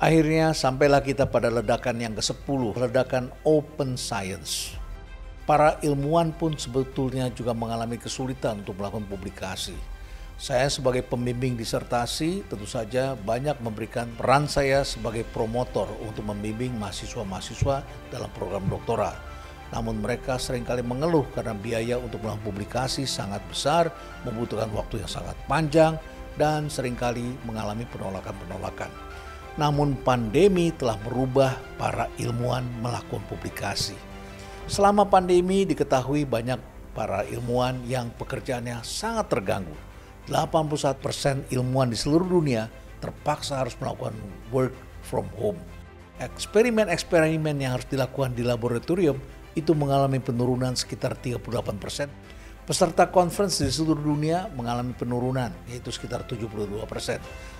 Akhirnya sampailah kita pada ledakan yang ke-10, ledakan Open Science. Para ilmuwan pun sebetulnya juga mengalami kesulitan untuk melakukan publikasi. Saya sebagai pembimbing disertasi tentu saja banyak memberikan peran saya sebagai promotor untuk membimbing mahasiswa-mahasiswa dalam program doktoral. Namun mereka seringkali mengeluh karena biaya untuk melakukan publikasi sangat besar, membutuhkan waktu yang sangat panjang, dan seringkali mengalami penolakan-penolakan. Namun pandemi telah merubah para ilmuwan melakukan publikasi. Selama pandemi diketahui banyak para ilmuwan yang pekerjaannya sangat terganggu. 81% ilmuwan di seluruh dunia terpaksa harus melakukan work from home. Eksperimen-eksperimen yang harus dilakukan di laboratorium itu mengalami penurunan sekitar 38%. Peserta conference di seluruh dunia mengalami penurunan, yaitu sekitar 72%.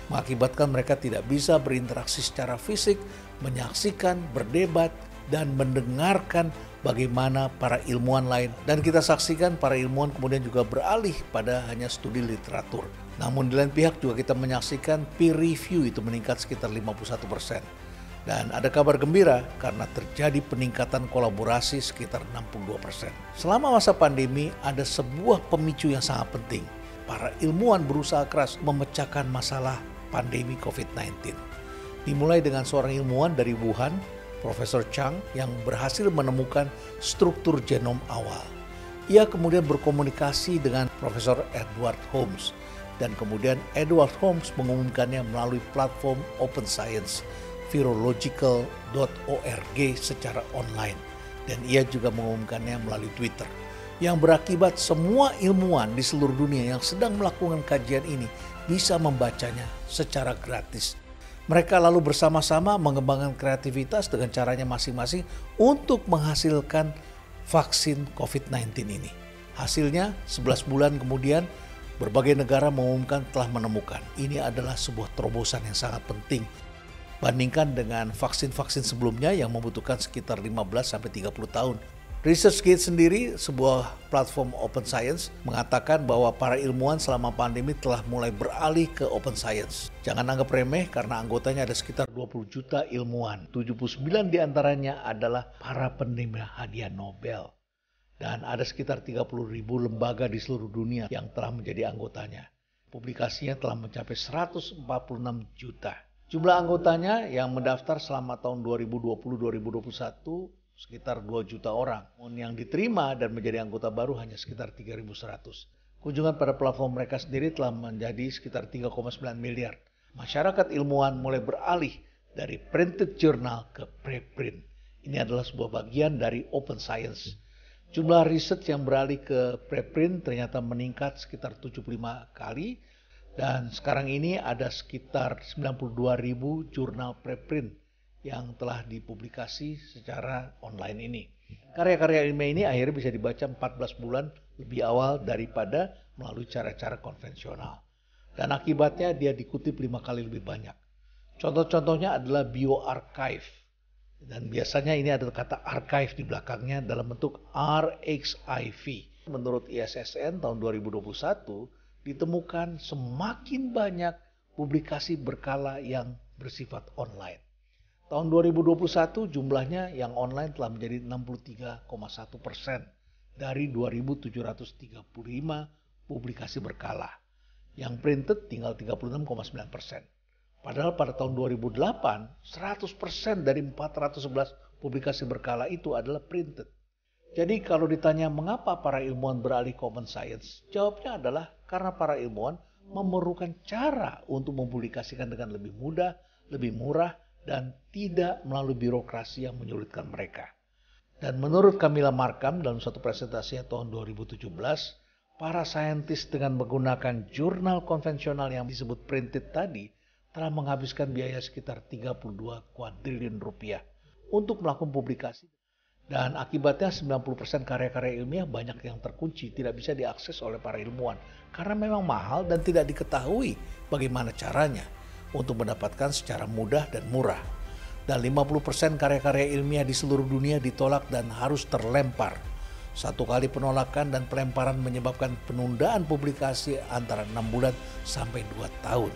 Mengakibatkan mereka tidak bisa berinteraksi secara fisik, menyaksikan, berdebat, dan mendengarkan bagaimana para ilmuwan lain. Dan kita saksikan para ilmuwan kemudian juga beralih pada hanya studi literatur. Namun di lain pihak juga kita menyaksikan peer review itu meningkat sekitar 51%. Dan ada kabar gembira karena terjadi peningkatan kolaborasi sekitar 62%. Selama masa pandemi ada sebuah pemicu yang sangat penting. Para ilmuwan berusaha keras memecahkan masalah pandemi COVID-19. Dimulai dengan seorang ilmuwan dari Wuhan, Profesor Chang, yang berhasil menemukan struktur genom awal. Ia kemudian berkomunikasi dengan Profesor Edward Holmes, dan kemudian Edward Holmes mengumumkannya melalui platform Open Science, virological.org secara online, dan ia juga mengumumkannya melalui Twitter, yang berakibat semua ilmuwan di seluruh dunia yang sedang melakukan kajian ini bisa membacanya secara gratis. Mereka lalu bersama-sama mengembangkan kreativitas dengan caranya masing-masing untuk menghasilkan vaksin COVID-19 ini. Hasilnya 11 bulan kemudian berbagai negara mengumumkan telah menemukan. Ini adalah sebuah terobosan yang sangat penting. Bandingkan dengan vaksin-vaksin sebelumnya yang membutuhkan sekitar 15-30 tahun. ResearchGate sendiri, sebuah platform Open Science, mengatakan bahwa para ilmuwan selama pandemi telah mulai beralih ke Open Science. Jangan anggap remeh karena anggotanya ada sekitar 20 juta ilmuwan. 79 diantaranya adalah para penerima hadiah Nobel. Dan ada sekitar 30.000 lembaga di seluruh dunia yang telah menjadi anggotanya. Publikasinya telah mencapai 146 juta. Jumlah anggotanya yang mendaftar selama tahun 2020-2021 sekitar 2 juta orang. Yang diterima dan menjadi anggota baru hanya sekitar 3.100. Kunjungan pada platform mereka sendiri telah menjadi sekitar 3,9 miliar. Masyarakat ilmuwan mulai beralih dari printed journal ke preprint. Ini adalah sebuah bagian dari Open Science. Jumlah riset yang beralih ke preprint ternyata meningkat sekitar 75 kali. Dan sekarang ini ada sekitar 92.000 jurnal preprint yang telah dipublikasi secara online ini. Karya-karya ilmiah ini akhirnya bisa dibaca 14 bulan lebih awal daripada melalui cara-cara konvensional. Dan akibatnya dia dikutip 5 kali lebih banyak. Contoh-contohnya adalah bioarchive. Dan biasanya ini adalah kata archive di belakangnya dalam bentuk RXIV. Menurut ISSN tahun 2021, ditemukan semakin banyak publikasi berkala yang bersifat online. Tahun 2021 jumlahnya yang online telah menjadi 63,1% dari 2.735 publikasi berkala. Yang printed tinggal 36,9%. Padahal pada tahun 2008, 100% dari 411 publikasi berkala itu adalah printed. Jadi kalau ditanya mengapa para ilmuwan beralih ke Open Science, jawabnya adalah karena para ilmuwan memerlukan cara untuk mempublikasikan dengan lebih mudah, lebih murah, dan tidak melalui birokrasi yang menyulitkan mereka. Dan menurut Camilla Markham dalam suatu presentasinya tahun 2017, para saintis dengan menggunakan jurnal konvensional yang disebut printed tadi telah menghabiskan biaya sekitar 32 kuadriliun rupiah untuk melakukan publikasi. Dan akibatnya 90% karya-karya ilmiah banyak yang terkunci, tidak bisa diakses oleh para ilmuwan. Karena memang mahal dan tidak diketahui bagaimana caranya untuk mendapatkan secara mudah dan murah. Dan 50% karya-karya ilmiah di seluruh dunia ditolak dan harus terlempar. Satu kali penolakan dan pelemparan menyebabkan penundaan publikasi antara 6 bulan sampai 2 tahun.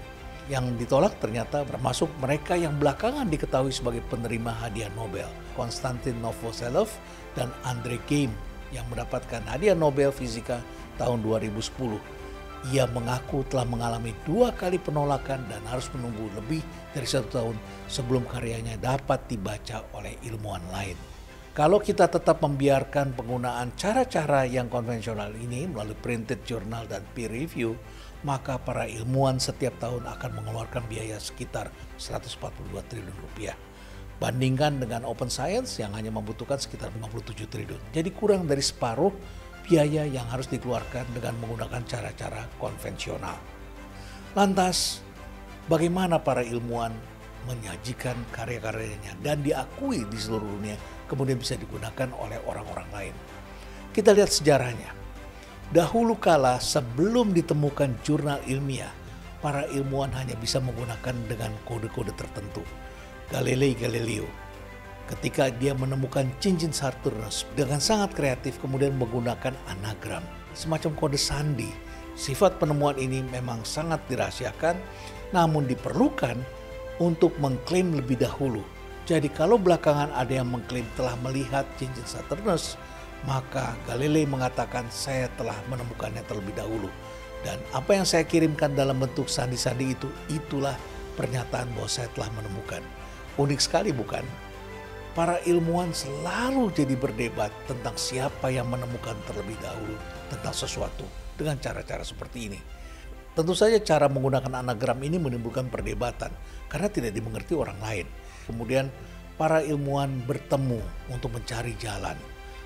Yang ditolak ternyata termasuk mereka yang belakangan diketahui sebagai penerima hadiah Nobel, Konstantin Novoselov dan Andrei Geim yang mendapatkan hadiah Nobel Fisika tahun 2010. Ia mengaku telah mengalami 2 kali penolakan dan harus menunggu lebih dari 1 tahun sebelum karyanya dapat dibaca oleh ilmuwan lain. Kalau kita tetap membiarkan penggunaan cara-cara yang konvensional ini melalui printed journal dan peer review, maka para ilmuwan setiap tahun akan mengeluarkan biaya sekitar 142 triliun rupiah. Bandingkan dengan open science yang hanya membutuhkan sekitar 57 triliun. Jadi kurang dari separuh biaya yang harus dikeluarkan dengan menggunakan cara-cara konvensional. Lantas, bagaimana para ilmuwan menyajikan karya-karyanya dan diakui di seluruh dunia kemudian bisa digunakan oleh orang-orang lain? Kita lihat sejarahnya. Dahulu kala sebelum ditemukan jurnal ilmiah, para ilmuwan hanya bisa menggunakan dengan kode-kode tertentu. Galileo, ketika dia menemukan cincin Saturnus dengan sangat kreatif kemudian menggunakan anagram, semacam kode sandi. Sifat penemuan ini memang sangat dirahasiakan, namun diperlukan untuk mengklaim lebih dahulu. Jadi kalau belakangan ada yang mengklaim telah melihat cincin Saturnus, maka Galilei mengatakan saya telah menemukannya terlebih dahulu. Dan apa yang saya kirimkan dalam bentuk sandi-sandi itu, itulah pernyataan bahwa saya telah menemukan. Unik sekali bukan? Para ilmuwan selalu jadi berdebat tentang siapa yang menemukan terlebih dahulu tentang sesuatu dengan cara-cara seperti ini. Tentu saja cara menggunakan anagram ini menimbulkan perdebatan karena tidak dimengerti orang lain. Kemudian para ilmuwan bertemu untuk mencari jalan.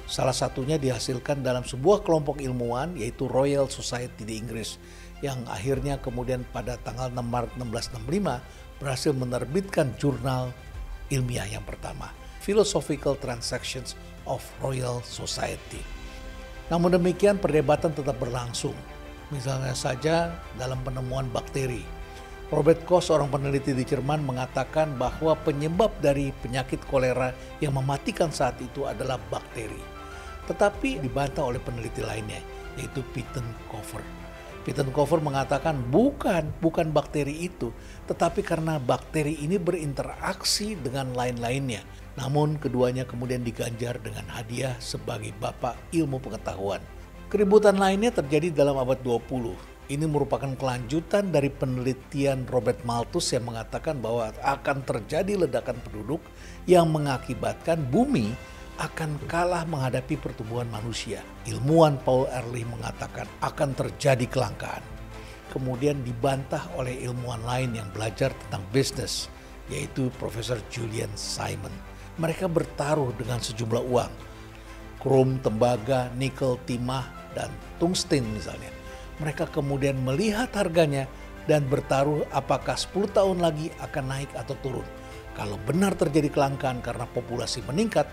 Salah satunya dihasilkan dalam sebuah kelompok ilmuwan yaitu Royal Society di Inggris yang akhirnya kemudian pada tanggal 6 Maret 1665 berhasil menerbitkan jurnal ilmiah yang pertama, Philosophical Transactions of Royal Society. Namun demikian perdebatan tetap berlangsung. Misalnya saja dalam penemuan bakteri. Robert Koch, seorang peneliti di Jerman, mengatakan bahwa penyebab dari penyakit kolera yang mematikan saat itu adalah bakteri. Tetapi dibantah oleh peneliti lainnya, yaitu Pittencover. Pittencover mengatakan bukan bakteri itu, tetapi karena bakteri ini berinteraksi dengan lain-lainnya. Namun keduanya kemudian diganjar dengan hadiah sebagai bapak ilmu pengetahuan. Keributan lainnya terjadi dalam abad 20. Ini merupakan kelanjutan dari penelitian Robert Malthus yang mengatakan bahwa akan terjadi ledakan penduduk yang mengakibatkan bumi akan kalah menghadapi pertumbuhan manusia. Ilmuwan Paul Ehrlich mengatakan akan terjadi kelangkaan. Kemudian dibantah oleh ilmuwan lain yang belajar tentang bisnis, yaitu Profesor Julian Simon. Mereka bertaruh dengan sejumlah uang. Krom, tembaga, nikel, timah, dan tungsten misalnya. Mereka kemudian melihat harganya dan bertaruh apakah 10 tahun lagi akan naik atau turun. Kalau benar terjadi kelangkaan karena populasi meningkat,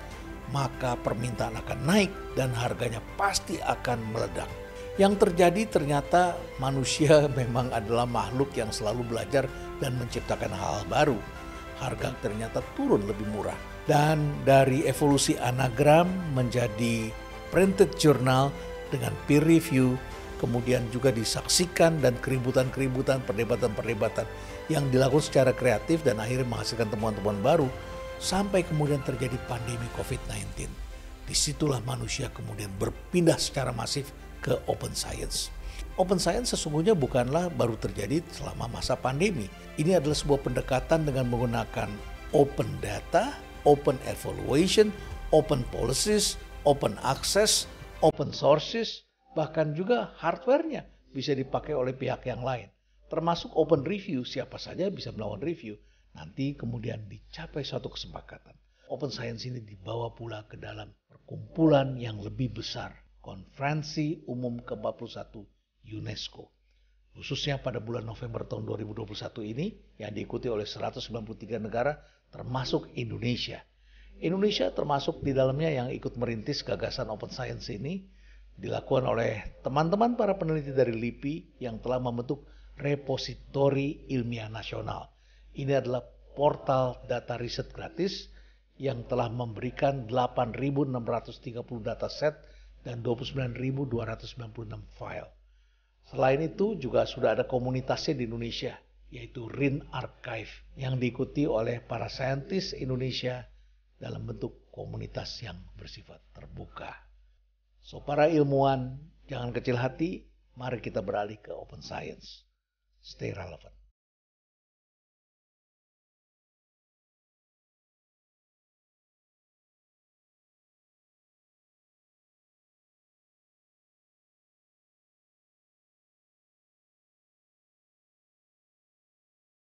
maka permintaan akan naik dan harganya pasti akan meledak. Yang terjadi ternyata manusia memang adalah makhluk yang selalu belajar dan menciptakan hal baru. Harga ternyata turun lebih murah. Dan dari evolusi anagram menjadi printed journal dengan peer review, kemudian juga disaksikan dan keributan-keributan, perdebatan-perdebatan yang dilakukan secara kreatif dan akhirnya menghasilkan temuan-temuan baru. Sampai kemudian terjadi pandemi COVID-19. Disitulah manusia kemudian berpindah secara masif ke open science. Open science sesungguhnya bukanlah baru terjadi selama masa pandemi. Ini adalah sebuah pendekatan dengan menggunakan open data, open evaluation, open policies, open access, open sources, bahkan juga hardware-nya bisa dipakai oleh pihak yang lain. Termasuk open review, siapa saja bisa melakukan review. Nanti kemudian dicapai suatu kesepakatan. Open Science ini dibawa pula ke dalam perkumpulan yang lebih besar, Konferensi Umum ke-41 UNESCO. Khususnya pada bulan November tahun 2021 ini yang diikuti oleh 193 negara termasuk Indonesia. Indonesia termasuk di dalamnya yang ikut merintis gagasan Open Science ini dilakukan oleh teman-teman para peneliti dari LIPI yang telah membentuk repositori ilmiah nasional. Ini adalah portal data riset gratis yang telah memberikan 8.630 dataset dan 29.296 file. Selain itu juga sudah ada komunitasnya di Indonesia yaitu RIN Archive yang diikuti oleh para saintis Indonesia dalam bentuk komunitas yang bersifat terbuka. So, para ilmuwan, jangan kecil hati, mari kita beralih ke open science. Stay relevant.